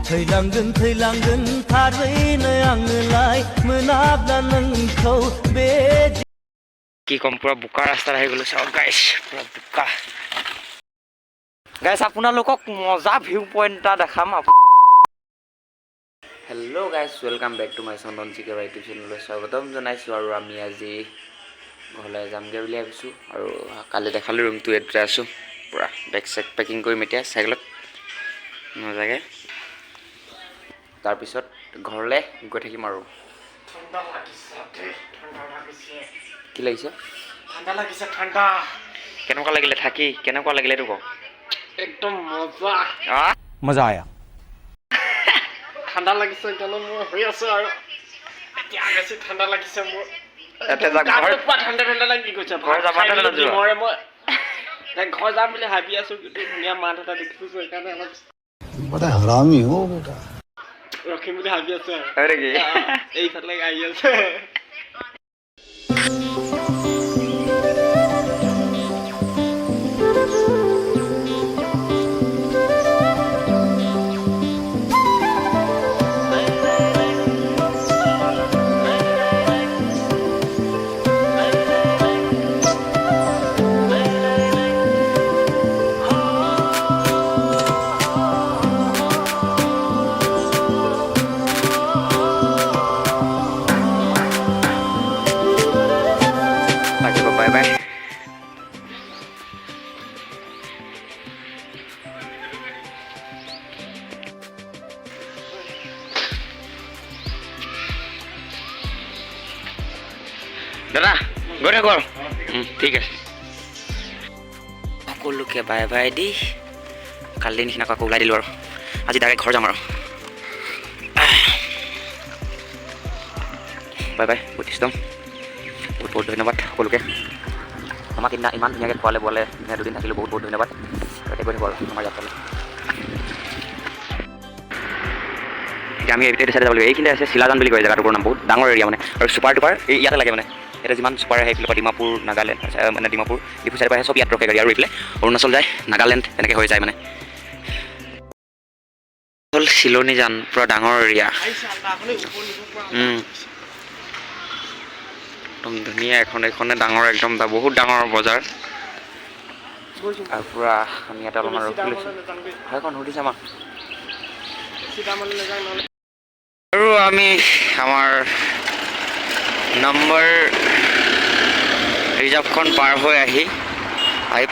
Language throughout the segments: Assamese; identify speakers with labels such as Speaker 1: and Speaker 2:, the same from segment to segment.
Speaker 1: थैलांगोन थारैनो आङोलाय मोनाब्ला नोंखौ बे
Speaker 2: কি কম পুৰা বোকা ৰাস্তাত আহি গ'লো চাওক গাইছ পুৰা বোকা গাইছ আপোনালোকক মজা ভিউ পইণ্ট এটা দেখাম hello' guys welcome back to my Chandan চিকে ইউটিউব চেনেললৈ স্বাগতম জনাইছোঁ আৰু আমি আজি ঘৰলৈ যামগৈ বুলি ভাবিছোঁ আৰু কালি দেখালোঁ ৰুমটো এইটোতে আছোঁ পুৰা বেগ চেগ পেকিং কৰিম এতিয়া চাইকেলত মজাকৈ তাৰপিছত ঘৰলৈ গৈ থাকিম আৰু কি লাগিছে
Speaker 3: ঠাণ্ডা লাগিছে ঠাণ্ডা
Speaker 2: কেনেকুৱা লাগিলে থাকি কেনেকুৱা লাগিলে এইটো কওক
Speaker 3: একদম মজা
Speaker 1: मजा आया
Speaker 3: ঠাণ্ডা লাগিছে কিয়নো মোৰ হৈ আছে আৰু এতিয়া বেছি ঠাণ্ডা লাগিছে মোৰ ঠাণ্ডা লাগি গৈছে ঘৰ যাম বুলি ভাবি আছো কিন্তু ধুনীয়া মাত এটা দেখিছো সেইকাৰণে অলপ
Speaker 4: बड़ा हरामी हो बेटा
Speaker 3: ৰখিম বুলি ভাবি আছো
Speaker 2: হয় নেকি
Speaker 3: এইফালে আহি আছে
Speaker 2: বাই বাই দাদা গৈ থাকো আৰু ঠিক আছে সকলোকে বাই বাই দি কালি নিচিনাকৈ আকৌ ওলাই দিলোঁ আৰু আজি ডাইৰেক্ট ঘৰ যাম আৰু বাই বাই বুদ্ধিষ্টম বহুত বহুত ধন্যবাদ সকলোকে আমাক সিদিনা ইমান ধুনীয়াকৈ খোৱালে বোৱালে দুদিন থাকিলোঁ বহুত বহুত ধন্যবাদ এতিয়া গৈ থাকোঁ আৰু আমাৰ যাত্ৰালৈ এতিয়া আমি এইটো চাইডে যাব লাগিব এইখিনি আছে শিলাজান বুলি কয় জেগাটোৰ নাম বহুত ডাঙৰ এৰিয়া মানে আৰু ছুপাৰ টুপাৰ এই ইয়াতে লাগে মানে এতিয়া যিমান ছুপাৰ আহে এইফালৰ পৰা ডিমাপুৰ নাগালেণ্ড মানে ডিমাপুৰ ডিফু চাইডৰ পৰা আহে চব ইয়াত ৰখে গাড়ী আৰু এইফালে অৰুণাচল যায় নাগালেণ্ড এনেকৈ হৈ যায় মানে হ'ল চিলনী জান পূৰা ডাঙৰ এৰিয়া একদম ধুনীয়া এইখনে ডাঙৰ একদম বহুত ডাঙৰ বজাৰ আৰু পূৰা আমি ইয়াতে অলপমান ৰখি লৈছোঁ সেইখন সুধিছে আমাক আৰু আমি আমাৰ নম্বৰ ৰিজাৰ্ভখন পাৰ হৈ আহি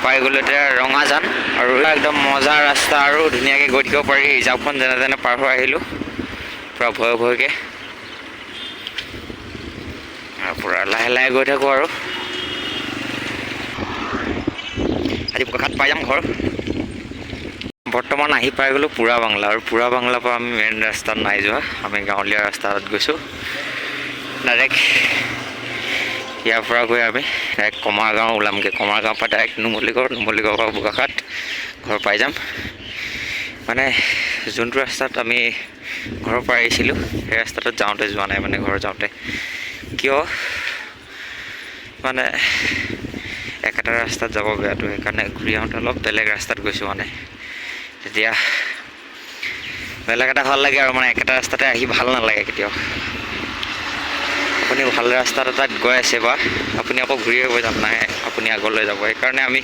Speaker 2: পাই গ'লোঁ এতিয়া ৰঙাজান আৰু একদম মজা ৰাস্তা আৰু ধুনীয়াকৈ গৈ থাকিব পাৰি ৰিজাৰ্ভখন যেনে তেনে পাৰ হৈ আহিলোঁ পূৰা ভয়কৈ আৰু পূৰা লাহে লাহে গৈ থাকোঁ আৰু আজি বোকাখাট পাই যাম ঘৰ বৰ্তমান আহি পাই গ'লোঁ পুৰা বাংলা আৰু পুৰা বাংলাৰ পৰা আমি মেইন ৰাস্তাত নাই যোৱা আমি গাঁৱলীয়া ৰাস্তাত গৈছোঁ ডাইৰেক্ট ইয়াৰ পৰা গৈ আমি ডাইৰেক্ট কমাৰগাঁও ওলামগৈ কমাৰগাঁৱৰ পৰা ডাইৰেক্ট নুমলীগড়ৰ পৰা বোকাখাট ঘৰ পাই যাম মানে যোনটো ৰাস্তাত আমি ঘৰৰ পৰা আহিছিলোঁ সেই ৰাস্তাটোত যাওঁতে যোৱা নাই মানে ঘৰ যাওঁতে কিয় মানে একেটা ৰাস্তাত যাব বেয়াটো সেইকাৰণে ঘূৰি আহোঁতে অলপ বেলেগ ৰাস্তাত গৈছোঁ মানে তেতিয়া বেলেগ এটা ভাল লাগে আৰু মানে একেটা ৰাস্তাতে আহি ভাল নালাগে কেতিয়াও আপুনি ভাল ৰাস্তা এটাত গৈ আছে বা আপুনি আকৌ ঘূৰি গৈ যাম নাই আপুনি আগলৈ যাব সেইকাৰণে আমি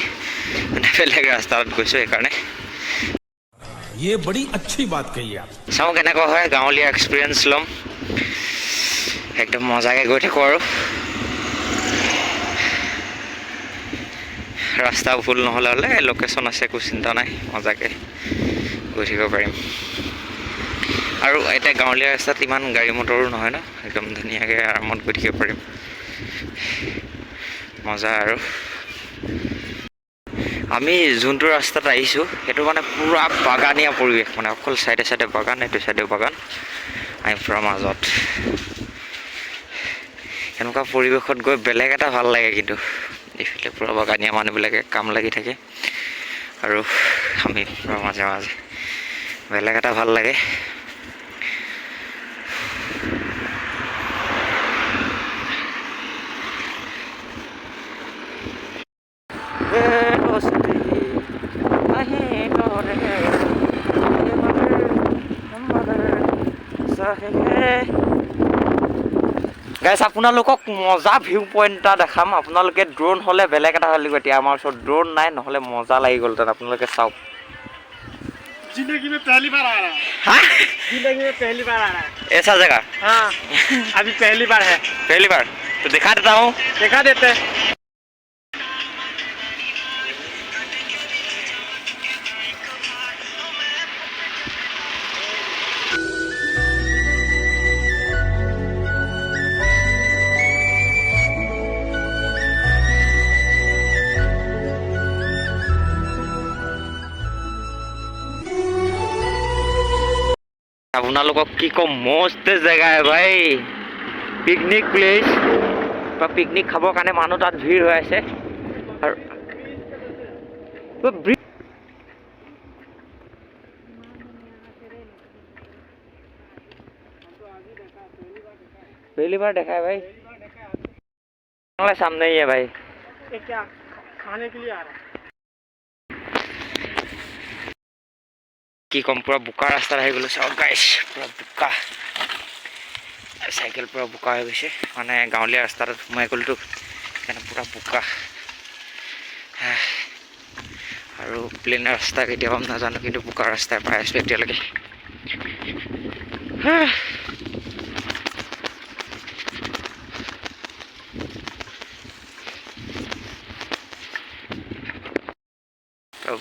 Speaker 2: মানে বেলেগ ৰাস্তাত গৈছোঁ সেইকাৰণে
Speaker 1: ये बड़ी अच्छी बात कही आप
Speaker 2: চাওঁ কেনেকুৱা হয় গাঁৱলীয়া এক্সপিৰিয়েঞ্চ ল'ম একদম মজাকৈ গৈ থাকোঁ আৰু ৰাস্তা ভুল নহ'লে লোকেশ্যন আছে একো চিন্তা নাই মজাকৈ গৈ থাকিব পাৰিম আৰু এতিয়া গাঁৱলীয়া ৰাস্তাত ইমান গাড়ী মটৰো নহয় ন একদম ধুনীয়াকৈ আৰামত গৈ থাকিব পাৰিম মজা আৰু আমি যোনটো ৰাস্তাত আহিছোঁ সেইটো মানে পূৰা বাগানীয়া পৰিৱেশ মানে অকল চাইডে চাইডে বাগান এইটো চাইডেও বাগান আমি পূৰা মাজত এনেকুৱা পৰিৱেশত গৈ বেলেগ এটা ভাল লাগে কিন্তু এইফালে পূৰা বাগানীয়া মানুহবিলাকে কাম লাগি থাকে আৰু আমি পূৰা মাজে মাজে বেলেগ এটা ভাল লাগে গাইছ আপোনালোকক মজা ভিউ পইণ্ট এটা দেখাম আপোনালোকে ড্ৰোন হ'লে বেলেগ এটা লাগিব এতিয়া আমাৰ ওচৰত ড্ৰোন নাই নহ'লে মজা লাগি গ'লহেঁতেন আপোনালোকে চাওক
Speaker 3: जिंदगी में पहली बार आ रहा है
Speaker 2: हाँ
Speaker 3: जिंदगी में पहली बार आ रहा है
Speaker 2: ऐसा जगह
Speaker 3: हाँ अभी पहली बार है
Speaker 2: पहली बार तो दिखा देता हूँ
Speaker 3: दिखा देते हैं
Speaker 2: আপোনালোকক কি কম মস্ত জেগা ভাই পিকনিক প্লেচ বা পিকনিক খাবৰ কাৰণে মানুহ তাত ভিৰ হৈ আছে আৰু पहली बार देखा है भाई सामने ही है भाई
Speaker 3: ये क्या खाने के लिए आ रहा है
Speaker 2: কি কম পুৰা বোকা ৰাস্তা আহি গ'লো চাওক গাইছ পুৰা বোকা চাইকেল পুৰা বোকা হৈ গৈছে মানে গাঁৱলীয়া ৰাস্তাত সোমাই গ'লতো সেইকাৰণে পুৰা বোকা আৰু প্লেন ৰাস্তা কেতিয়া পাম নাজানো কিন্তু বোকা ৰাস্তাই পাই আছোঁ এতিয়ালৈকে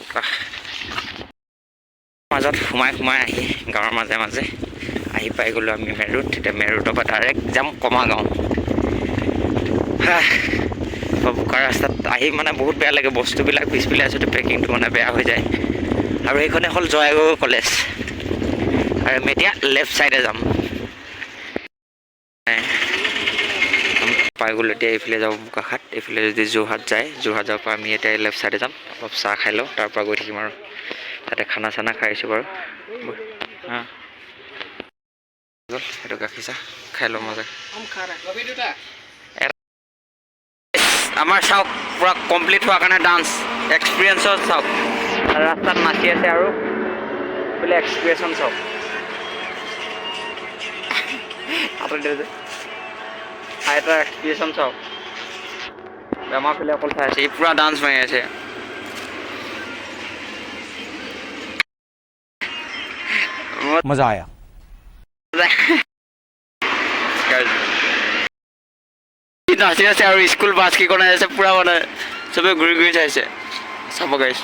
Speaker 2: বোকা মাজত সোমাই সোমাই আহি গাঁৱৰ মাজে মাজে আহি পাই গ'লোঁ আমি মেৰুত এতিয়া মেৰুতৰ পৰা ডাইৰেক্ট যাম কমাগাঁও বোকা ৰাস্তাত আহি মানে বহুত বেয়া লাগে বস্তুবিলাক পিছপিলাই আছোঁতে পেকিংটো মানে বেয়া হৈ যায় আৰু এইখনে হ'ল জয়গড় কলেজ আৰু আমি এতিয়া লেফ্ট ছাইডে যাম পাই গ'লোঁ এতিয়া এইফালে যাব বোকাখাট এইফালে যদি যোৰহাট যায় যোৰহাট যাব পৰা আমি এতিয়া লেফ্ট ছাইডে যাম অলপ চাহ খাই লওঁ তাৰপৰা গৈ থাকিম আৰু তাতে খানা চানা খাইছোঁ বাৰু হাঁ সেইটো গাখীৰ চাহ খাই ল'ম মজা আমাৰ চাওক পূৰা কমপ্লিট হোৱাৰ কাৰণে ডান্স এক্সপিৰিয়েঞ্চত চাওক ৰাস্তাত নাচি আছে আৰু বোলে এক্সপ্ৰেশ্যন চাওক এটা এক্সপ্ৰেশ্যন চাওক আমাৰ ফালে অকল চাই আছে ই পূৰা ডান্স মাৰি আছে
Speaker 1: मजा आया
Speaker 2: নাচি আছে আৰু স্কুল বাছ কেইখন আছে পূৰা মানে চবে ঘূৰি ঘূৰি চাইছে চাব গাইছ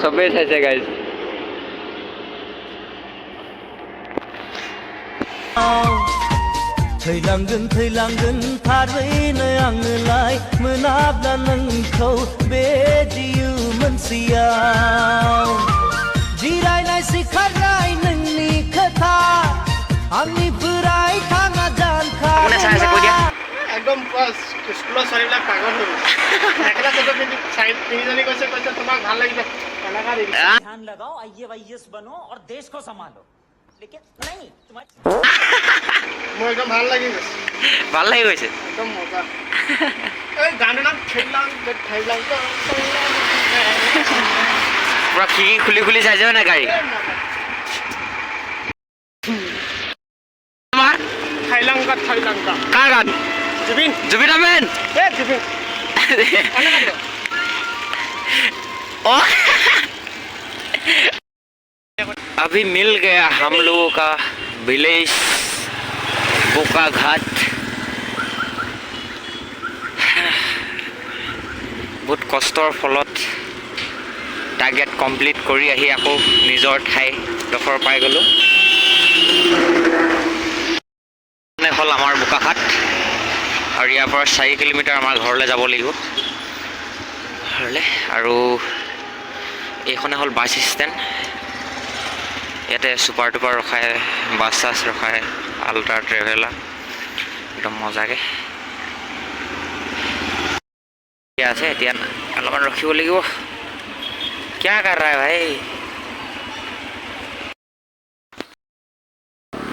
Speaker 2: চবেই চাইছে গাইছ
Speaker 5: थैलांगोन थारैनो आङोलाय मोनाब्ला नोंखौ बे जिउ मोनसेयाव जिरायनाय सिखारनाय नोंनि खोथा आंनिफ्राय थाङा जानखार
Speaker 3: একদম স্কুলৰ ছোৱালীবিলাক পাগল হৈ গৈছে মেখেলা চাদৰ পিন্ধি তিনিজনী কৈছে তোমাক ভাল লাগিব এনেকুৱা দেখিছে
Speaker 5: ध्यान लगाओ IAS बनो और देश को संभालो लेकिन नहीं तुम्हारे
Speaker 3: মোৰ একদম ভাল লাগি গৈছে
Speaker 2: ভাল লাগি গৈছে
Speaker 3: একদম মজা এই গানৰ নাম থৈলাং
Speaker 2: পুৰা খিৰিকি খুলি খুলি চাইছে মানে গাড়ী
Speaker 3: থৈলাংকা
Speaker 2: কাৰ গান
Speaker 3: জুবিন
Speaker 2: জুবিন আহমেদ
Speaker 3: জুবিন
Speaker 2: अभी मिल गया हम लोगों का विलेज बोकाघाट बहुत कष्टर फलत टार्गेट कमप्लीट কৰি আহি আকৌ নিজৰ ঠাইডোখৰ পাই গ'লোঁ মানে হ'ল আমাৰ বোকাখাট আৰু ইয়াৰ পৰা 4 কিলোমিটাৰ আমাৰ ঘৰলৈ যাব লাগিব ঘৰলৈ আৰু এইখনে হ'ল বাছ ষ্টেণ্ড ইয়াতে ছুপাৰ টুপাৰ ৰখায় বাছ চাছ ৰখায় আল্ট্ৰা ট্ৰেভেলাৰ একদম মজাকৈ আছে এতিয়া অলপমান ৰখিব লাগিব क्या कर रहा है भाई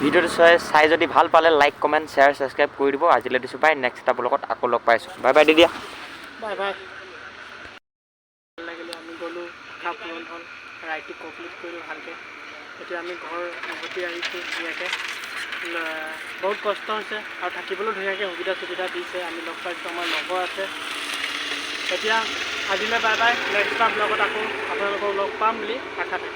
Speaker 2: ভিডিওটো চাই যদি ভাল পালে লাইক কমেণ্ট শ্বেয়াৰ ছাবস্ক্ৰাইব কৰি দিব আজিলৈ দিছোঁ বাই নেক্সট এটা ব্লগত আকৌ লগ পাইছোঁ বাই বাই দিদিয়া
Speaker 3: বাই বাই লাগিলে আমি গ'লোঁ খাপ হ'ল ৰাইডটো কমপ্লিট কৰিলোঁ ভালকৈ। এতিয়া আমি ঘৰ উভতি আহিছোঁ ধুনীয়াকৈ। বহুত কষ্ট হৈছে আৰু থাকিবলৈও ধুনীয়াকৈ সুবিধা দিছে। আমি লগ পাইছোঁ, আমাৰ লগৰ আছে। এতিয়া আজিলৈ বাই বাই। নেক্সট টাইম লগত আকৌ আপোনালোকক লগ পাম বুলি আশা থাকিল।